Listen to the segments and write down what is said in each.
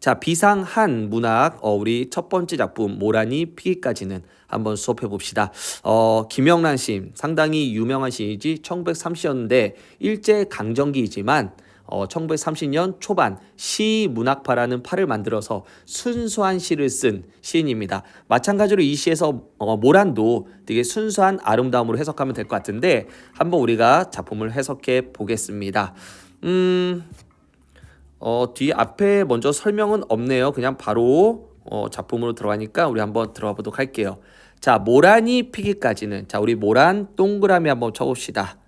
자, 비상한 문학 우리 첫 번째 작품 모란이 피기까지는 한번 수업해 봅시다. 김영란 시인 상당히 유명한 시인이지 1930년대 일제 강점기이지만 1930년 초반 시 문학파라는 파를 만들어서 순수한 시를 쓴 시인입니다. 마찬가지로 이 시에서 모란도 되게 순수한 아름다움으로 해석하면 될 것 같은데 한번 우리가 작품을 해석해 보겠습니다. 뒤 앞에 먼저 설명은 없네요. 그냥 바로 작품으로 들어가니까 우리 한번 들어가 보도록 할게요. 자, 모란이 피기까지는 자, 우리 모란 동그라미 한번 쳐봅시다.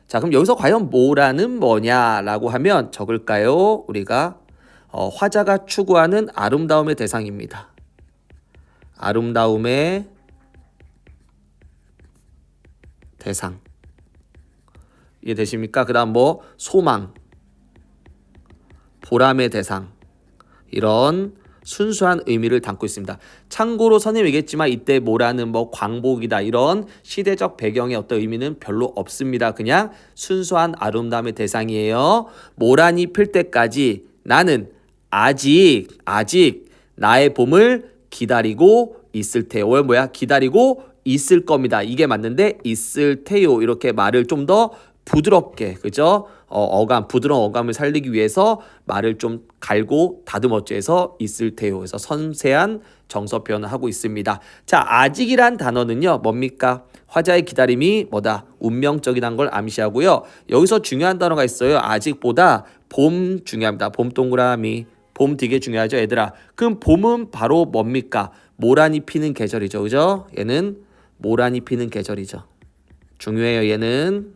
자, 그럼 여기서 과연 모란은 뭐냐라고 하면 적을까요? 우리가 화자가 추구하는 아름다움의 대상입니다. 아름다움의 대상. 이해되십니까? 그 다음 뭐 소망, 보람의 대상, 이런 순수한 의미를 담고 있습니다. 참고로 선생님이 얘기했지만 이때 모란은 뭐 광복이다 이런 시대적 배경의 어떤 의미는 별로 없습니다. 그냥 순수한 아름다움의 대상이에요. 모란이 필 때까지 나는 아직 나의 봄을 기다리고 있을 테요. 뭐야? 기다리고 있을 겁니다. 이게 맞는데 있을 테요. 이렇게 말을 좀 더 부드럽게, 그죠? 부드러운 어감을 살리기 위해서 말을 좀 갈고 다듬었죠. 해서 있을 테요. 그래서 섬세한 정서 표현을 하고 있습니다. 자, 아직이란 단어는요, 뭡니까? 화자의 기다림이 뭐다? 운명적이라는 걸 암시하고요. 여기서 중요한 단어가 있어요. 아직보다 봄 중요합니다. 봄 동그라미. 봄 되게 중요하죠, 얘들아. 그럼 봄은 바로 뭡니까? 모란이 피는 계절이죠. 그죠? 얘는 모란이 피는 계절이죠. 중요해요, 얘는.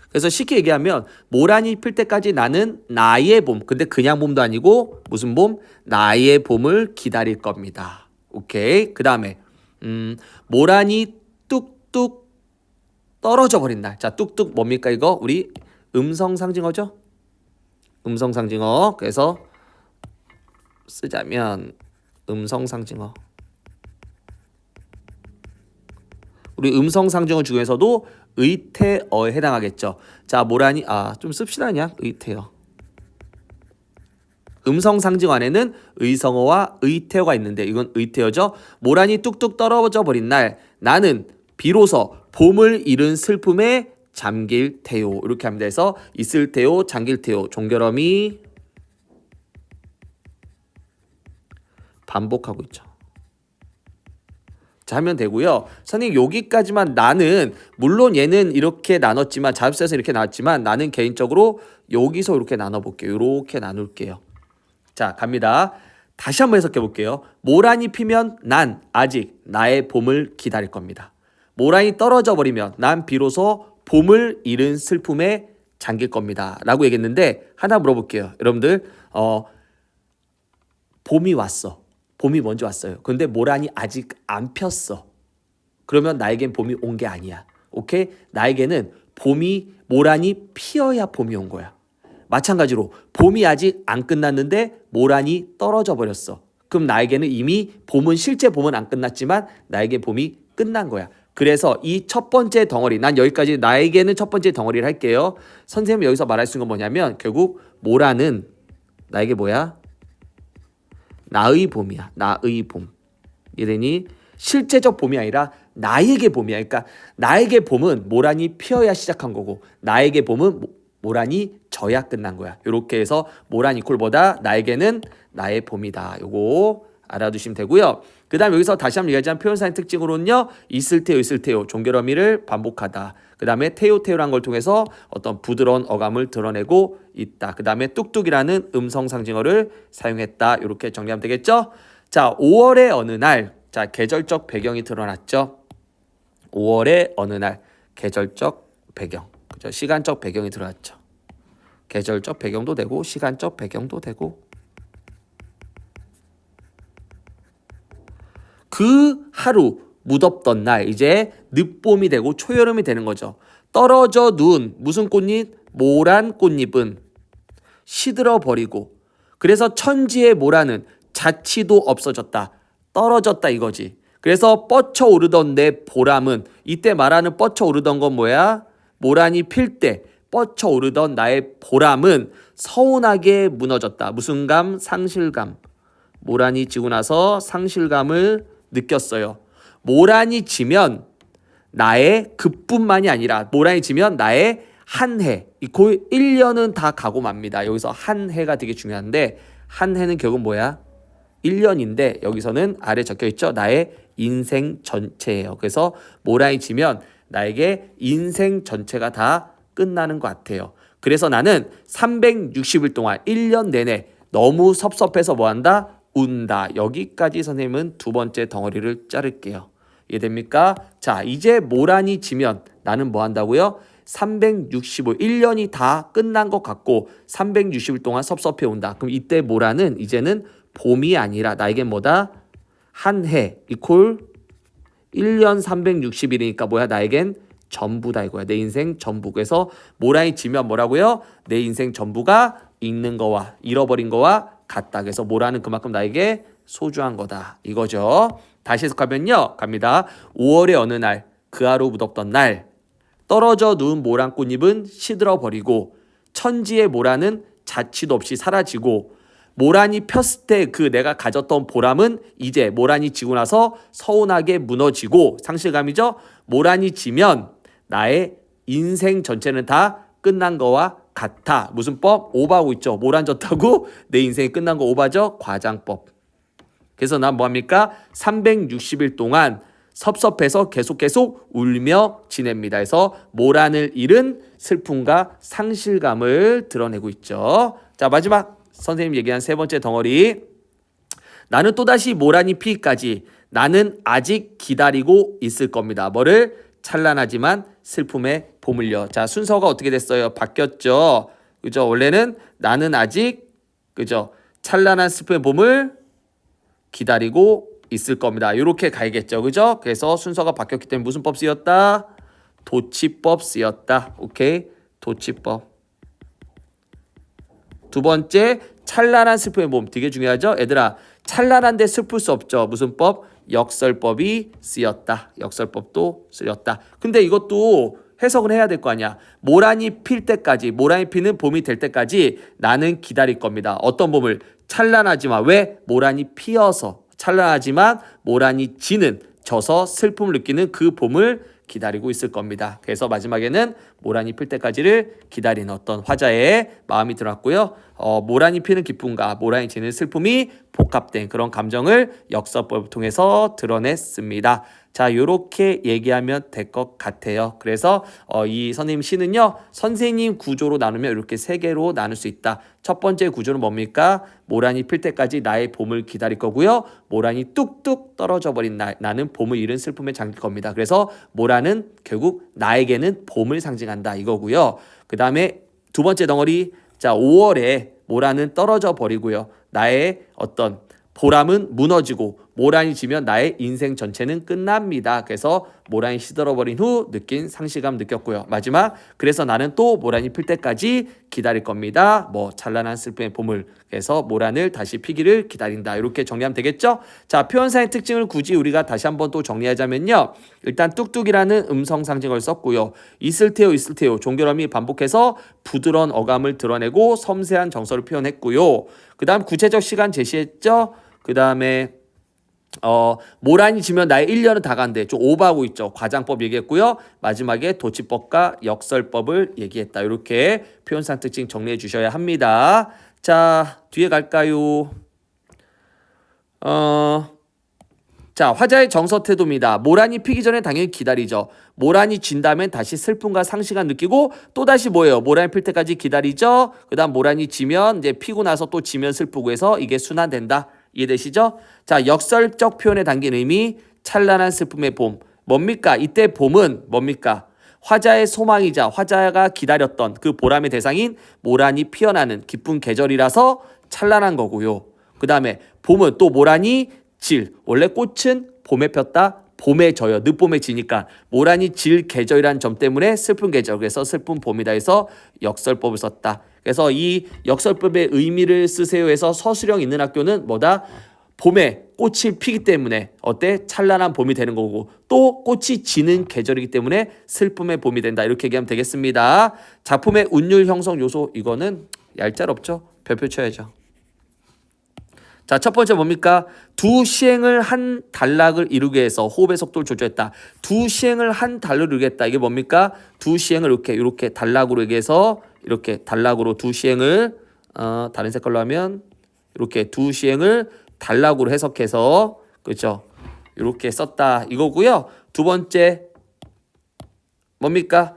그래서 쉽게 얘기하면 모란이 필 때까지 나는 나의 봄, 근데 그냥 봄도 아니고 무슨 봄? 나의 봄을 기다릴 겁니다. 오케이. 그 다음에 모란이 뚝뚝 떨어져 버린 날. 자, 뚝뚝 뭡니까 이거? 우리 음성 상징어죠? 음성 상징어. 그래서 쓰자면 음성 상징어. 우리 음성 상징어 중에서도 의태어에 해당하겠죠. 자, 모란이 좀 씁시다 그냥 의태어. 음성 상징어 안에는 의성어와 의태어가 있는데 이건 의태어죠. 모란이 뚝뚝 떨어져 버린 날 나는 비로소 봄을 잃은 슬픔에 잠길 테요. 이렇게 합니다. 그래서 있을 테요, 잠길 테요. 종결어미 반복하고 있죠. 자, 하면 되고요. 선생님 여기까지만 나는 물론 얘는 이렇게 나눴지만 자습서에서 이렇게 나왔지만 나는 개인적으로 여기서 이렇게 나눠볼게요. 이렇게 나눌게요. 자, 갑니다. 다시 한번 해석해 볼게요. 모란이 피면 난 아직 나의 봄을 기다릴 겁니다. 모란이 떨어져 버리면 난 비로소 봄을 잃은 슬픔에 잠길 겁니다. 라고 얘기했는데 하나 물어볼게요. 여러분들 봄이 왔어. 봄이 먼저 왔어요. 근데 모란이 아직 안 폈어. 그러면 나에겐 봄이 온 게 아니야. 오케이? 나에게는 모란이 피어야 봄이 온 거야. 마찬가지로 봄이 아직 안 끝났는데 모란이 떨어져 버렸어. 그럼 나에게는 이미 실제 봄은 안 끝났지만 나에게 봄이 끝난 거야. 그래서 이 첫 번째 덩어리, 난 여기까지 나에게는 첫 번째 덩어리를 할게요. 선생님이 여기서 말할 수 있는 건 뭐냐면 결국 모란은 나에게 뭐야? 나의 봄이야. 나의 봄. 이러니 실제적 봄이 아니라 나에게 봄이야. 그러니까 나에게 봄은 모란이 피어야 시작한 거고 나에게 봄은 모란이 져야 끝난 거야. 이렇게 해서 모란 이퀄보다 나에게는 나의 봄이다. 요거 알아두시면 되고요. 그 다음 여기서 다시 한번 얘기하자면 표현사의 특징으로는요. 있을 테요. 종결어미를 반복하다. 그 다음에 테요라는 걸 통해서 어떤 부드러운 어감을 드러내고 있다. 그 다음에 뚝뚝이라는 음성 상징어를 사용했다. 이렇게 정리하면 되겠죠? 자, 5월의 어느 날. 자, 계절적 배경이 드러났죠? 5월의 어느 날. 계절적 배경. 그죠? 시간적 배경이 드러났죠. 계절적 배경도 되고 시간적 배경도 되고 그 하루 무덥던 날 이제 늦봄이 되고 초여름이 되는 거죠. 떨어져 누운 무슨 꽃잎? 모란 꽃잎은 시들어 버리고 그래서 천지의 모란은 자취도 없어졌다. 떨어졌다 이거지. 그래서 뻗쳐오르던 내 보람은 이때 말하는 뻗쳐오르던 건 뭐야? 모란이 필 때 뻗쳐오르던 나의 보람은 서운하게 무너졌다. 무슨 감? 상실감. 모란이 지고 나서 상실감을 느꼈어요. 모란이 지면 나의 그뿐만이 아니라 모란이 지면 나의 한 해, 거의 1년은 다 가고 맙니다. 여기서 한 해가 되게 중요한데 한 해는 결국 뭐야? 1년인데 여기서는 아래 적혀 있죠. 나의 인생 전체예요. 그래서 모란이 지면 나에게 인생 전체가 다 끝나는 것 같아요. 그래서 나는 360일 동안 1년 내내 너무 섭섭해서 뭐한다? 운다. 여기까지 선생님은 두 번째 덩어리를 자를게요. 이해됩니까? 자, 이제 모란이 지면 나는 뭐 한다고요? 365, 1년이 다 끝난 것 같고 360일 동안 섭섭해 온다. 그럼 이때 모란은 이제는 봄이 아니라 나에겐 뭐다? 한 해 이퀄 1년 360일이니까 뭐야? 나에겐 전부다 이거야. 내 인생 전부. 그래서 모란이 지면 뭐라고요? 내 인생 전부가 잃는 거와 잃어버린 거와 같다. 그래서 모란은 그만큼 나에게 소중한 거다. 이거죠. 다시 해석하면요. 갑니다. 5월의 어느 날 그 하루 묻었던 날 떨어져 누운 모란 꽃잎은 시들어버리고 천지의 모란은 자취도 없이 사라지고 모란이 폈을 때 그 내가 가졌던 보람은 이제 모란이 지고 나서 서운하게 무너지고 상실감이죠. 모란이 지면 나의 인생 전체는 다 끝난 거와 같아. 무슨 법? 오바하고 있죠. 모란 졌다고 내 인생이 끝난 거 오바죠. 과장법. 그래서 난 뭐합니까? 360일 동안 섭섭해서 계속 울며 지냅니다. 그래서 모란을 잃은 슬픔과 상실감을 드러내고 있죠. 자, 마지막 선생님 얘기한 세 번째 덩어리. 나는 또다시 모란이 피기까지 나는 아직 기다리고 있을 겁니다. 뭐를? 찬란하지만 슬픔의 봄을요. 자, 순서가 어떻게 됐어요? 바뀌었죠. 그죠? 원래는 나는 아직 그죠? 찬란한 슬픔의 봄을 기다리고 있을 겁니다. 이렇게 가야겠죠. 그죠? 그래서 순서가 바뀌었기 때문에 무슨 법 쓰였다? 도치법 쓰였다. 오케이? 도치법. 두 번째, 찬란한 슬픔의 봄. 되게 중요하죠? 얘들아, 찬란한데 슬플 수 없죠. 무슨 법? 역설법이 쓰였다. 역설법도 쓰였다. 근데 이것도 해석을 해야 될 거 아니야. 모란이 필 때까지, 모란이 피는 봄이 될 때까지 나는 기다릴 겁니다. 어떤 봄을? 찬란하지만 왜? 모란이 피어서. 찬란하지만 모란이 지는, 져서 슬픔을 느끼는 그 봄을 기다리고 있을 겁니다. 그래서 마지막에는 모란이 필 때까지를 기다리는 어떤 화자의 마음이 들었고요. 모란이 피는 기쁨과 모란이 지는 슬픔이 복합된 그런 감정을 역설법을 통해서 드러냈습니다. 자, 요렇게 얘기하면 될 것 같아요. 그래서 이 선생님 시는요, 선생님 구조로 나누면 이렇게 세 개로 나눌 수 있다. 첫 번째 구조는 뭡니까? 모란이 필 때까지 나의 봄을 기다릴 거고요. 모란이 뚝뚝 떨어져 버린 날, 나는 봄을 잃은 슬픔에 잠길 겁니다. 그래서 모란은 결국 나에게는 봄을 상징한다 이거고요. 그 다음에 두 번째 덩어리, 자, 5월에 모란은 떨어져 버리고요. 나의 어떤 보람은 무너지고 모란이 지면 나의 인생 전체는 끝납니다. 그래서 모란이 시들어버린 후 느낀 상실감 느꼈고요. 마지막, 그래서 나는 또 모란이 필 때까지 기다릴 겁니다. 뭐 찬란한 슬픔의 봄을. 그래서 모란을 다시 피기를 기다린다. 이렇게 정리하면 되겠죠? 자, 표현사의 특징을 굳이 우리가 다시 한번 또 정리하자면요. 일단 뚝뚝이라는 음성 상징을 썼고요. 있을 테요 종결음이 반복해서 부드러운 어감을 드러내고 섬세한 정서를 표현했고요. 그 다음 구체적 시간 제시했죠? 그 다음에 모란이 지면 나의 1년은 다 간대. 좀 오버하고 있죠. 과장법 얘기했고요. 마지막에 도치법과 역설법을 얘기했다. 이렇게 표현상 특징 정리해 주셔야 합니다. 자, 뒤에 갈까요? 자, 화자의 정서 태도입니다. 모란이 피기 전에 당연히 기다리죠. 모란이 진다면 다시 슬픔과 상실감 느끼고 또다시 뭐예요? 모란이 필 때까지 기다리죠. 그 다음 모란이 지면 이제 피고 나서 또 지면 슬프고 해서 이게 순환된다. 이해되시죠? 자, 역설적 표현에 담긴 의미, 찬란한 슬픔의 봄. 뭡니까? 이때 봄은 뭡니까? 화자의 소망이자 화자가 기다렸던 그 보람의 대상인 모란이 피어나는 기쁜 계절이라서 찬란한 거고요. 그 다음에 봄은 또 모란이 질. 원래 꽃은 봄에 폈다, 봄에 져요. 늦봄에 지니까 모란이 질 계절이라는 점 때문에 슬픈 계절. 그래서 슬픈 봄이다 해서 역설법을 썼다. 그래서 이 역설법의 의미를 쓰세요 해서 서술형 있는 학교는 뭐다? 봄에 꽃이 피기 때문에 어때? 찬란한 봄이 되는 거고 또 꽃이 지는 계절이기 때문에 슬픔의 봄이 된다. 이렇게 얘기하면 되겠습니다. 작품의 운율 형성 요소 이거는 얄짤없죠. 별표 쳐야죠. 자, 첫 번째 뭡니까? 두 시행을 한 단락을 이루게 해서 호흡의 속도를 조절했다. 두 시행을 한 단락을 이루겠다. 이게 뭡니까? 두 시행을 이렇게 단락으로 얘기해서 이렇게 단락으로 두 시행을 다른 색깔로 하면 이렇게 두 시행을 단락으로 해석해서 그렇죠? 이렇게 썼다 이거고요. 두 번째 뭡니까?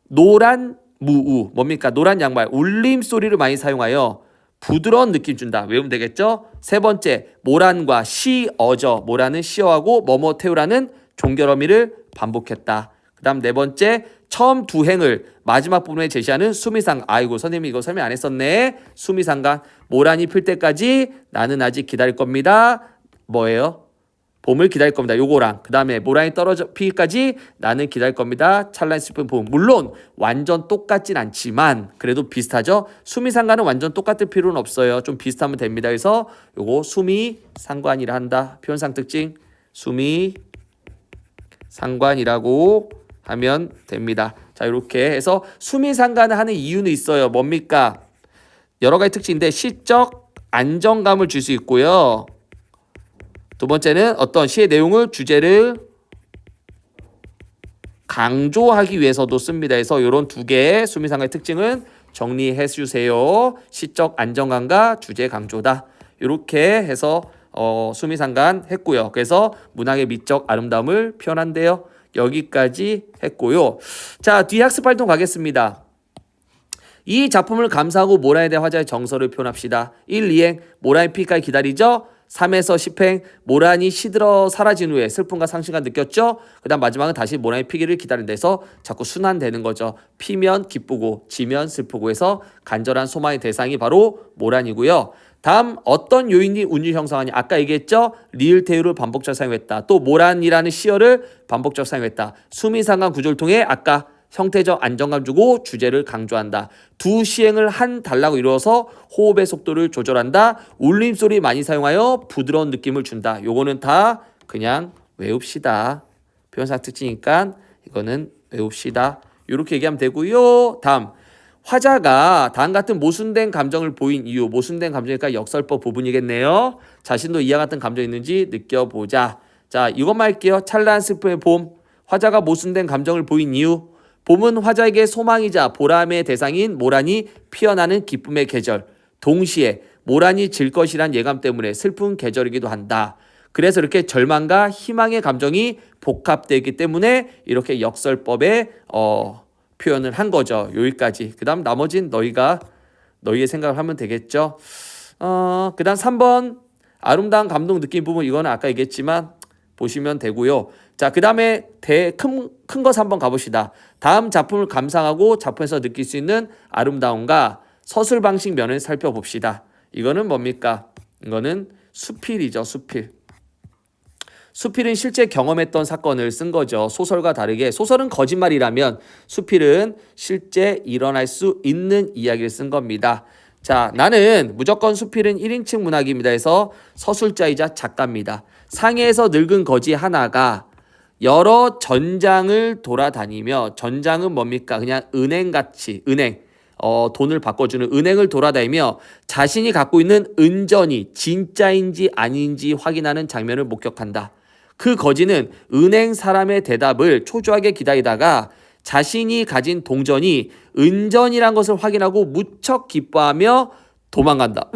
노란 무우 뭡니까? 노란 양말 울림소리를 많이 사용하여 부드러운 느낌 준다. 외우면 되겠죠? 세 번째 모란과 시어져 모란은 시어하고 뭐뭐 태우라는 종결어미를 반복했다. 그 다음 네 번째 처음 두 행을 마지막 부분에 제시하는 수미상. 아이고 선생님이 이거 설명 안 했었네. 수미상관 모란이 필 때까지 나는 아직 기다릴 겁니다. 뭐예요? 봄을 기다릴 겁니다. 요거랑 그 다음에 모란이 떨어져 피기까지 나는 기다릴 겁니다. 찰나의 슬픈 봄. 물론 완전 똑같진 않지만 그래도 비슷하죠. 수미상관은 완전 똑같을 필요는 없어요. 좀 비슷하면 됩니다. 그래서 요거 수미상관이라 한다. 표현상 특징 수미상관이라고 하면 됩니다. 자 이렇게 해서 수미상관을 하는 이유는 있어요. 뭡니까? 여러 가지 특징인데 시적 안정감을 줄 수 있고요. 두 번째는 어떤 시의 내용을 주제를 강조하기 위해서도 씁니다. 해서 이런 두 개의 수미상관의 특징은 정리해 주세요. 시적 안정감과 주제 강조다. 이렇게 해서 수미상관 했고요. 그래서 문학의 미적 아름다움을 표현한대요. 여기까지 했고요. 자, 뒤 학습 활동 가겠습니다. 이 작품을 감상하고 모란에 대한 화자의 정서를 표현합시다. 1, 2행 모란의 피기까지 기다리죠. 3에서 10행 모란이 시들어 사라진 후에 슬픔과 상실감 느꼈죠. 그 다음 마지막은 다시 모란의 피기를 기다린다 해서 자꾸 순환되는 거죠. 피면 기쁘고 지면 슬프고 해서 간절한 소망의 대상이 바로 모란이고요. 다음 어떤 요인이 운율 형성하냐. 아까 얘기했죠. 리을 태유를 반복적 사용했다. 또 모란이라는 시어를 반복적 사용했다. 수미상관 구조를 통해 아까 형태적 안정감 주고 주제를 강조한다. 두 시행을 한 단락으로 이루어서 호흡의 속도를 조절한다. 울림소리 많이 사용하여 부드러운 느낌을 준다. 요거는 다 그냥 외웁시다. 표현사 특징이니까 이거는 외웁시다. 이렇게 얘기하면 되고요. 다음 화자가 다음 같은 모순된 감정을 보인 이유. 모순된 감정이니까 역설법 부분이겠네요. 자신도 이와 같은 감정이 있는지 느껴보자. 자 이것만 할게요. 찬란한 슬픔의 봄. 화자가 모순된 감정을 보인 이유. 봄은 화자에게 소망이자 보람의 대상인 모란이 피어나는 기쁨의 계절. 동시에 모란이 질 것이란 예감 때문에 슬픈 계절이기도 한다. 그래서 이렇게 절망과 희망의 감정이 복합되기 때문에 이렇게 역설법에 표현을 한 거죠. 여기까지. 그 다음 나머지는 너희의 생각을 하면 되겠죠. 그 다음 3번 아름다운 감동 느낀 부분 이거는 아까 얘기했지만 보시면 되고요. 자, 그 다음에 큰 것 한번 가봅시다. 다음 작품을 감상하고 작품에서 느낄 수 있는 아름다움과 서술 방식 면을 살펴봅시다. 이거는 뭡니까? 이거는 수필이죠. 수필. 수필은 실제 경험했던 사건을 쓴 거죠. 소설과 다르게 소설은 거짓말이라면 수필은 실제 일어날 수 있는 이야기를 쓴 겁니다. 자, 나는 무조건 수필은 1인칭 문학입니다 해서 서술자이자 작가입니다. 상해에서 늙은 거지 하나가 여러 전장을 돌아다니며 전장은 뭡니까? 그냥 은행같이 돈을 바꿔주는 은행을 돌아다니며 자신이 갖고 있는 은전이 진짜인지 아닌지 확인하는 장면을 목격한다. 그 거지는 은행 사람의 대답을 초조하게 기다리다가 자신이 가진 동전이 은전이란 것을 확인하고 무척 기뻐하며 도망간다.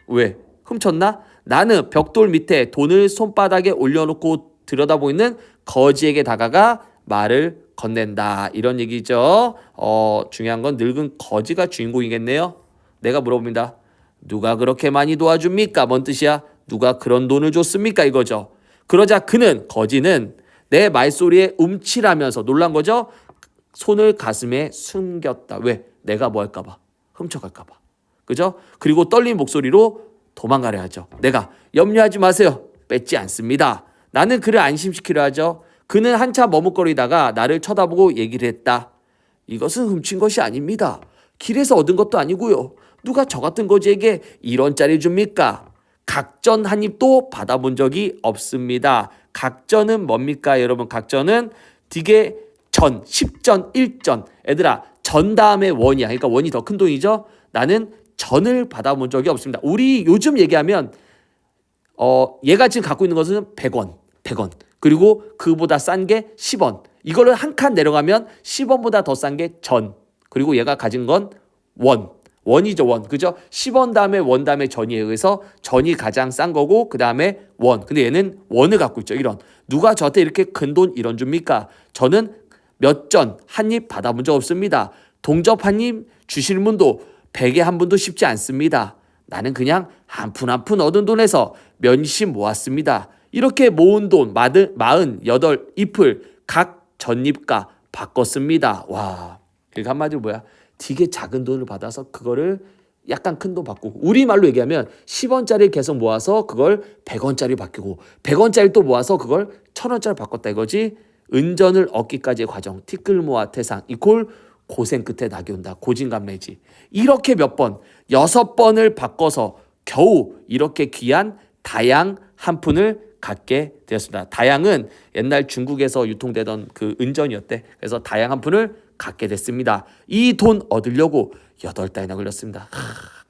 왜? 훔쳤나? 나는 벽돌 밑에 돈을 손바닥에 올려놓고 들여다보이는 거지에게 다가가 말을 건넨다. 이런 얘기죠. 중요한 건 늙은 거지가 주인공이겠네요. 내가 물어봅니다. 누가 그렇게 많이 도와줍니까? 뭔 뜻이야? 누가 그런 돈을 줬습니까? 이거죠. 그러자 거지는 내 말소리에 움찔하면서 놀란 거죠. 손을 가슴에 숨겼다. 왜? 내가 뭐 할까봐. 훔쳐갈까봐. 그죠? 그리고 떨린 목소리로 도망가려 하죠. 내가 염려하지 마세요. 뺏지 않습니다. 나는 그를 안심시키려 하죠. 그는 한참 머뭇거리다가 나를 쳐다보고 얘기를 했다. 이것은 훔친 것이 아닙니다. 길에서 얻은 것도 아니고요. 누가 저 같은 거지에게 1원짜리 줍니까? 각전 한 입도 받아본 적이 없습니다. 각전은 뭡니까 여러분? 각전은 되게 전, 10전, 1전. 얘들아 전 다음에 원이야. 그러니까 원이 더 큰 돈이죠. 나는 전을 받아본 적이 없습니다. 우리 요즘 얘기하면 얘가 지금 갖고 있는 것은 100원. 그리고 그보다 싼 게 10원. 이거를 한 칸 내려가면 10원보다 더 싼 게 전. 그리고 얘가 가진 건 원. 원이죠, 원. 그죠? 10원 다음에 원 다음에 전이에 의해서 전이 가장 싼 거고 그 다음에 원. 근데 얘는 원을 갖고 있죠. 이런. 누가 저한테 이렇게 큰 돈 이런 줍니까? 저는 몇 전 한 입 받아본 적 없습니다. 동접 한 입 주시는 분도 100에 한 분도 쉽지 않습니다. 나는 그냥 한 푼 한 푼 얻은 돈에서 몇십 모았습니다. 이렇게 모은 돈 48잎을 각 전입가 바꿨습니다. 와, 그러니까 한마디로 뭐야? 되게 작은 돈을 받아서 그거를 약간 큰 돈 바꾸고 우리말로 얘기하면 10원짜리 계속 모아서 그걸 100원짜리 바뀌고 100원짜리 또 모아서 그걸 1000원짜리 바꿨다 이거지. 은전을 얻기까지의 과정 티끌 모아 태상 이콜 고생 끝에 낙이 온다. 고진감래지. 이렇게 몇 번 6번을 바꿔서 겨우 이렇게 귀한 다양 한 푼을 갖게 되었습니다. 다양은 옛날 중국에서 유통되던 그 은전이었대. 그래서 다양 한 푼을 갖게 됐습니다. 이 돈 얻으려고 8달이나 걸렸습니다.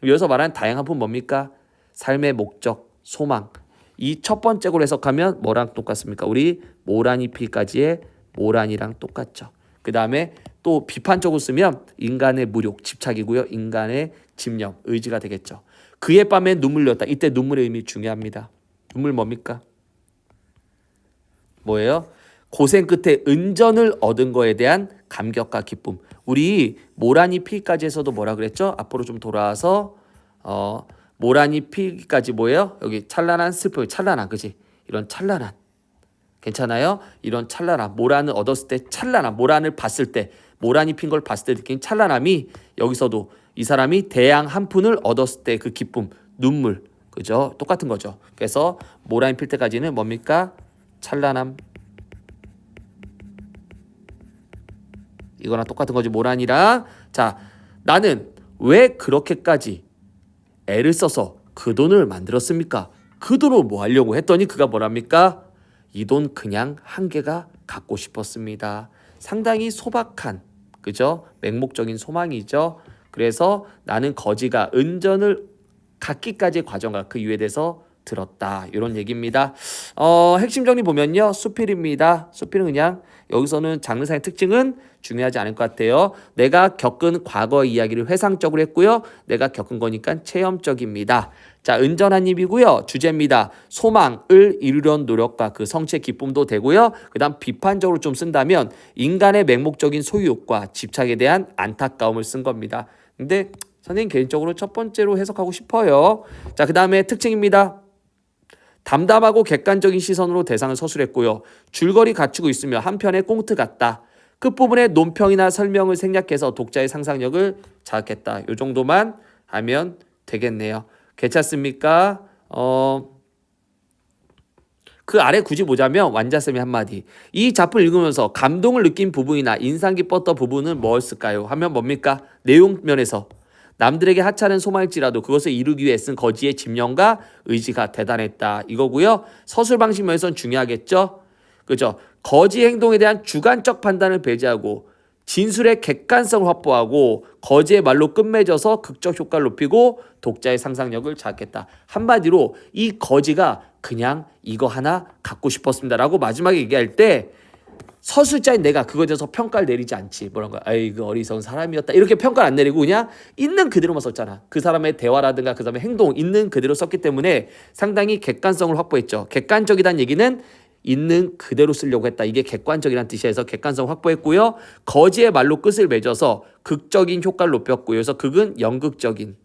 여기서 말하는 다양 한 푼 뭡니까? 삶의 목적, 소망. 이 첫 번째 걸 해석하면 뭐랑 똑같습니까? 우리 모란이 피까지의 모란이랑 똑같죠. 그 다음에 또 비판적으로 쓰면 인간의 무력, 집착이고요. 인간의 집념, 의지가 되겠죠. 그의 밤에 눈물 흘렸다. 이때 눈물의 의미 중요합니다. 눈물 뭡니까? 뭐예요? 고생 끝에 은전을 얻은 거에 대한 감격과 기쁨. 우리 모란이 피까지에서도 뭐라 그랬죠? 앞으로 좀 돌아와서 모란이 피까지 뭐예요? 여기 찬란한 슬픔, 찬란한 그지? 이런 찬란한 괜찮아요? 이런 찬란함, 모란을 얻었을 때 찬란함, 모란을 봤을 때 모란이 핀 걸 봤을 때 느낀 찬란함이 여기서도 이 사람이 대양 한 푼을 얻었을 때 그 기쁨, 눈물, 그죠? 똑같은 거죠. 그래서 모란이 필 때까지는 뭡니까? 찬란함. 이거랑 똑같은 거지 모란이랑. 자, 나는 왜 그렇게까지 애를 써서 그 돈을 만들었습니까? 그 돈을 뭐 하려고 했더니 그가 뭐랍니까? 이 돈 그냥 한 개가 갖고 싶었습니다. 상당히 소박한 그죠? 맹목적인 소망이죠. 그래서 나는 거지가 은전을 갖기까지의 과정과 그 이유에 대해서 들었다. 이런 얘기입니다. 핵심 정리 보면요. 수필입니다. 수필은 그냥 여기서는 장르상의 특징은 중요하지 않을 것 같아요. 내가 겪은 과거 이야기를 회상적으로 했고요. 내가 겪은 거니까 체험적입니다. 자, 은전 한 입이고요. 주제입니다. 소망을 이루려는 노력과 그 성취의 기쁨도 되고요. 그 다음 비판적으로 좀 쓴다면 인간의 맹목적인 소유욕과 집착에 대한 안타까움을 쓴 겁니다. 근데 선생님 개인적으로 첫 번째로 해석하고 싶어요. 자, 그 다음에 특징입니다. 담담하고 객관적인 시선으로 대상을 서술했고요. 줄거리 갖추고 있으며 한편의 꽁트 같다. 끝부분에 논평이나 설명을 생략해서 독자의 상상력을 자극했다. 이 정도만 하면 되겠네요. 괜찮습니까? 그 아래 굳이 보자면 완자쌤이 한마디. 이 작품을 읽으면서 감동을 느낀 부분이나 인상 깊었던 부분은 뭐였을까요? 하면 뭡니까? 내용 면에서 남들에게 하찮은 소망일지라도 그것을 이루기 위해 쓴 거지의 집념과 의지가 대단했다. 이거고요. 서술 방식 면에서는 중요하겠죠. 그죠? 거지 행동에 대한 주관적 판단을 배제하고 진술의 객관성을 확보하고 거지의 말로 끝맺어서 극적 효과를 높이고 독자의 상상력을 자극했다. 한마디로 이 거지가 그냥 이거 하나 갖고 싶었습니다라고 마지막에 얘기할 때 서술자인 내가 그거에 대해서 평가를 내리지 않지. 뭐란 거야. 아이 그 어리석은 사람이었다. 이렇게 평가를 안 내리고 그냥 있는 그대로만 썼잖아. 그 사람의 대화라든가 그 사람의 행동 있는 그대로 썼기 때문에 상당히 객관성을 확보했죠. 객관적이란 얘기는 있는 그대로 쓰려고 했다. 이게 객관적이라는 뜻이어서 객관성 확보했고요. 거지의 말로 끝을 맺어서 극적인 효과를 높였고요. 그래서 극은 연극적인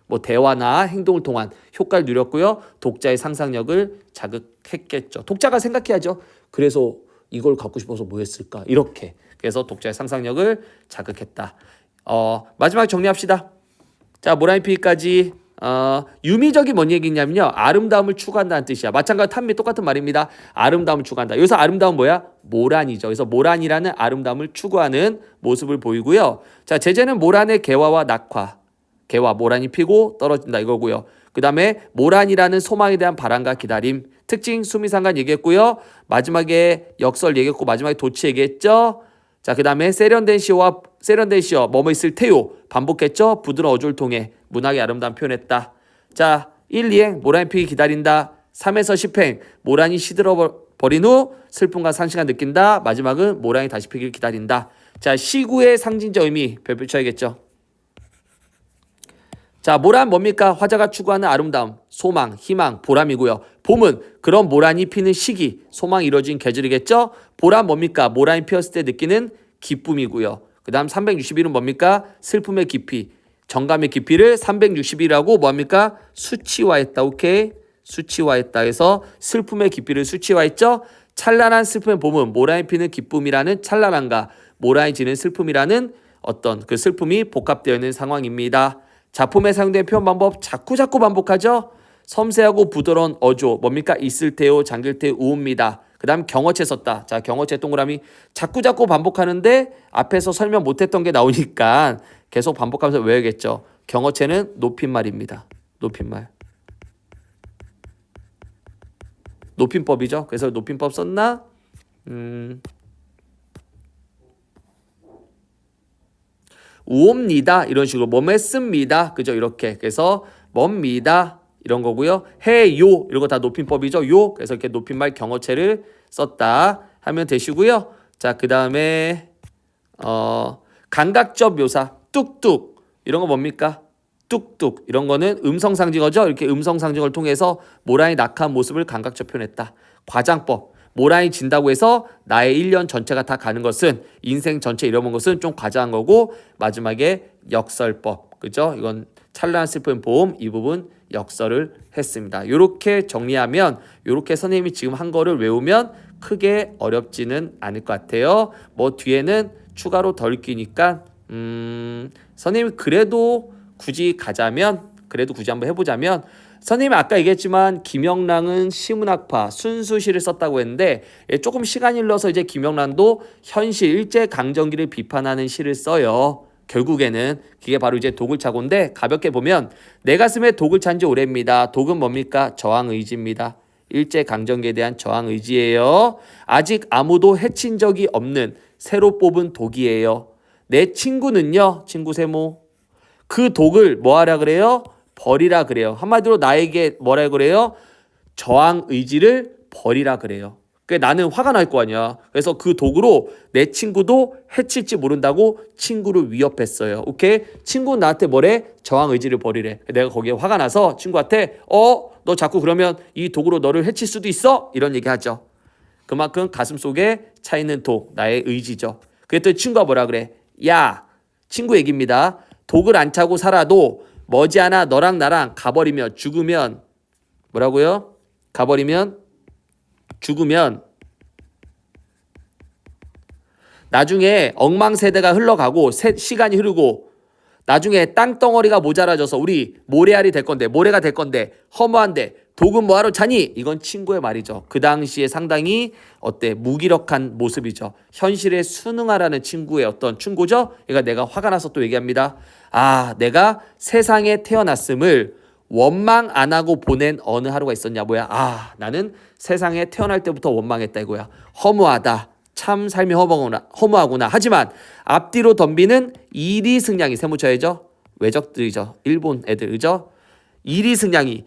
뭐 대화나 행동을 통한 효과를 누렸고요. 독자의 상상력을 자극했겠죠. 독자가 생각해야죠. 그래서 이걸 갖고 싶어서 뭐 했을까? 이렇게. 그래서 독자의 상상력을 자극했다. 마지막 정리합시다. 자, 모라니피까지 유미적이 뭔 얘기냐면요. 아름다움을 추구한다는 뜻이야. 마찬가지로 탐미 똑같은 말입니다. 아름다움을 추구한다. 여기서 아름다움은 뭐야? 모란이죠. 그래서 모란이라는 아름다움을 추구하는 모습을 보이고요. 자, 제재는 모란의 개화와 낙화. 개화, 모란이 피고 떨어진다 이거고요. 그 다음에 모란이라는 소망에 대한 바람과 기다림. 특징 수미상관 얘기했고요. 마지막에 역설 얘기했고 마지막에 도치 얘기했죠. 자, 그 다음에 세련된 시어와 뭐뭐 있을 테요 반복했죠. 부드러운 어조를 통해 문학의 아름다움 표현했다. 자, 1, 2행 모란이 피기 기다린다. 3에서 10행 모란이 시들어버린 후 슬픔과 상실감 느낀다. 마지막은 모란이 다시 피기를 기다린다. 자, 시구의 상징적 의미 펼쳐야겠죠. 자, 모란 뭡니까? 화자가 추구하는 아름다움, 소망, 희망, 보람이고요. 봄은 그런 모란이 피는 시기, 소망이 이루어진 계절이겠죠. 보람 뭡니까? 모란이 피었을 때 느끼는 기쁨이고요. 그 다음 361은 뭡니까? 슬픔의 깊이, 정감의 깊이를 361이라고 뭐합니까? 수치화했다. 오케이? 수치화했다 해서 슬픔의 깊이를 수치화했죠. 찬란한 슬픔의 봄은 모란이 피는 기쁨이라는 찬란함과 모란이 지는 슬픔이라는 어떤 그 슬픔이 복합되어 있는 상황입니다. 자품에 사용된 표현 방법 자꾸 반복하죠. 섬세하고 부드러운 어조 뭡니까? 있을 테요, 잠길 테요, 우입니다. 그 다음 경어체 썼다. 자, 경어체 동그라미 자꾸 반복하는데 앞에서 설명 못했던 게 나오니까 계속 반복하면서 외워야겠죠. 경어체는 높임말입니다. 높임말. 높임법이죠. 그래서 높임법 썼나? 우옵니다. 이런 식으로 뭐했습니다. 그죠? 이렇게. 그래서 뭡니다. 이런 거고요. 해요. 이런 거 다 높임법이죠. 요. 그래서 이렇게 높임말 경어체를 썼다 하면 되시고요. 자, 그다음에 감각적 묘사. 뚝뚝. 이런 거 뭡니까? 뚝뚝. 이런 거는 음성 상징어죠. 이렇게 음성 상징어를 통해서 모란이 낙한 모습을 감각적 표현했다. 과장법. 모란이 진다고 해서 나의 1년 전체가 다 가는 것은 인생 전체 잃어먹은 것은 좀 과장한 거고 마지막에 역설법. 그죠? 이건 찬란한 슬픈 봄 이 부분 역설을 했습니다. 이렇게 정리하면 이렇게 선생님이 지금 한 거를 외우면 크게 어렵지는 않을 것 같아요. 뭐 뒤에는 추가로 덜 끼니까 선생님이 그래도 굳이 한번 해보자면 선생님이 아까 얘기했지만 김영랑은 시문학파 순수시를 썼다고 했는데 조금 시간이 흘러서 이제 김영랑도 현실 일제강점기를 비판하는 시를 써요. 결국에는 그게 바로 이제 독을차고인데 가볍게 보면 내 가슴에 독을 찬 지 오래입니다. 독은 뭡니까? 저항의지입니다. 일제강점기에 대한 저항의지예요. 아직 아무도 해친 적이 없는 새로 뽑은 독이에요. 내 친구는요. 친구 세모. 그 독을 뭐하라 그래요? 버리라 그래요. 한마디로 나에게 뭐라 그래요? 저항 의지를 버리라 그래요. 그러니까 나는 화가 날 거 아니야. 그래서 그 독으로 내 친구도 해칠지 모른다고 친구를 위협했어요. 오케이? 친구는 나한테 뭐래? 저항 의지를 버리래. 내가 거기에 화가 나서 친구한테 너 자꾸 그러면 이 독으로 너를 해칠 수도 있어? 이런 얘기 하죠. 그만큼 가슴속에 차 있는 독, 나의 의지죠. 그랬더니 친구가 뭐라 그래? 야, 친구 얘기입니다. 독을 안 차고 살아도 머지않아 너랑 나랑 가버리면 죽으면 뭐라고요? 가버리면 죽으면 나중에 엉망세대가 흘러가고 시간이 흐르고 나중에 땅덩어리가 모자라져서 우리 모래알이 될 건데 모래가 될 건데 허무한데 독은 뭐하러 차니? 이건 친구의 말이죠. 그 당시에 상당히 무기력한 모습이죠. 현실에 순응하라는 친구의 어떤 충고죠. 그러니까 내가 화가 나서 또 얘기합니다. 내가 세상에 태어났음을 원망 안 하고 보낸 어느 하루가 있었냐. 뭐야? 나는 세상에 태어날 때부터 원망했다 이거야. 허무하다. 참 삶이 허무하구나. 하지만 앞뒤로 덤비는 이리승냥이 세무쳐야죠. 외적들이죠. 일본 애들 그죠? 이리승냥이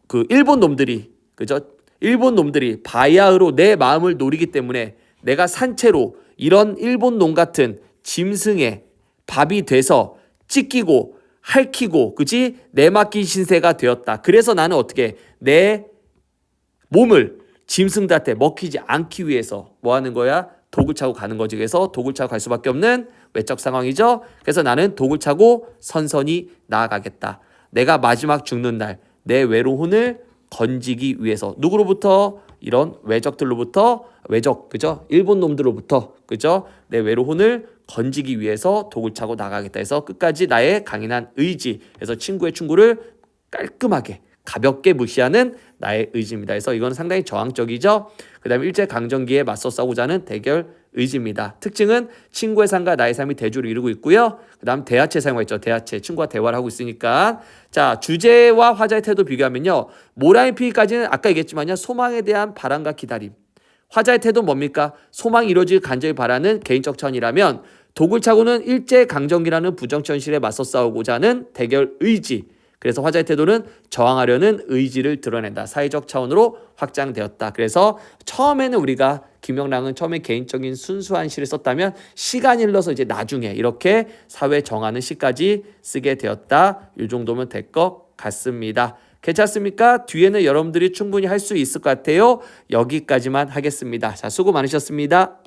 그 일본 놈들이 그죠? 일본 놈들이 바야흐로 내 마음을 노리기 때문에 내가 산채로 이런 일본 놈 같은 짐승의 밥이 돼서 찢기고 핥히고 그지? 내맡긴 신세가 되었다. 그래서 나는 어떻게 내 몸을 짐승들한테 먹히지 않기 위해서 뭐 하는 거야? 독을 차고 가는 거지. 그래서 독을 차고 갈 수밖에 없는 외적 상황이죠. 그래서 나는 독을 차고 선선히 나아가겠다. 내가 마지막 죽는 날 내 외로움을 건지기 위해서 누구로부터? 이런 외적들로부터 그죠? 일본 놈들로부터 그죠? 내 외로움을 건지기 위해서 독을 차고 나가겠다 해서 끝까지 나의 강인한 의지. 그래서 친구의 충고를 깔끔하게 가볍게 무시하는 나의 의지입니다. 그래서 이건 상당히 저항적이죠. 그 다음에 일제강점기에 맞서 싸우고자 하는 대결 의지입니다. 특징은 친구의 삶과 나의 삶이 대조를 이루고 있고요. 그 다음 대하체 사용했죠. 대하체. 친구와 대화를 하고 있으니까. 자, 주제와 화자의 태도 비교하면요. 모라인 피기까지는 아까 얘기했지만요. 소망에 대한 바람과 기다림. 화자의 태도 뭡니까? 소망이 이루어질 간절히 바라는 개인적 차원이라면 도굴차고는 일제강점기라는 부정현실에 맞서 싸우고자 하는 대결 의지. 그래서 화자의 태도는 저항하려는 의지를 드러낸다. 사회적 차원으로 확장되었다. 그래서 처음에는 우리가 김영랑은 처음에 개인적인 순수한 시를 썼다면 시간이 흘러서 이제 나중에 이렇게 사회 정하는 시까지 쓰게 되었다. 이 정도면 될 것 같습니다. 괜찮습니까? 뒤에는 여러분들이 충분히 할 수 있을 것 같아요. 여기까지만 하겠습니다. 자, 수고 많으셨습니다.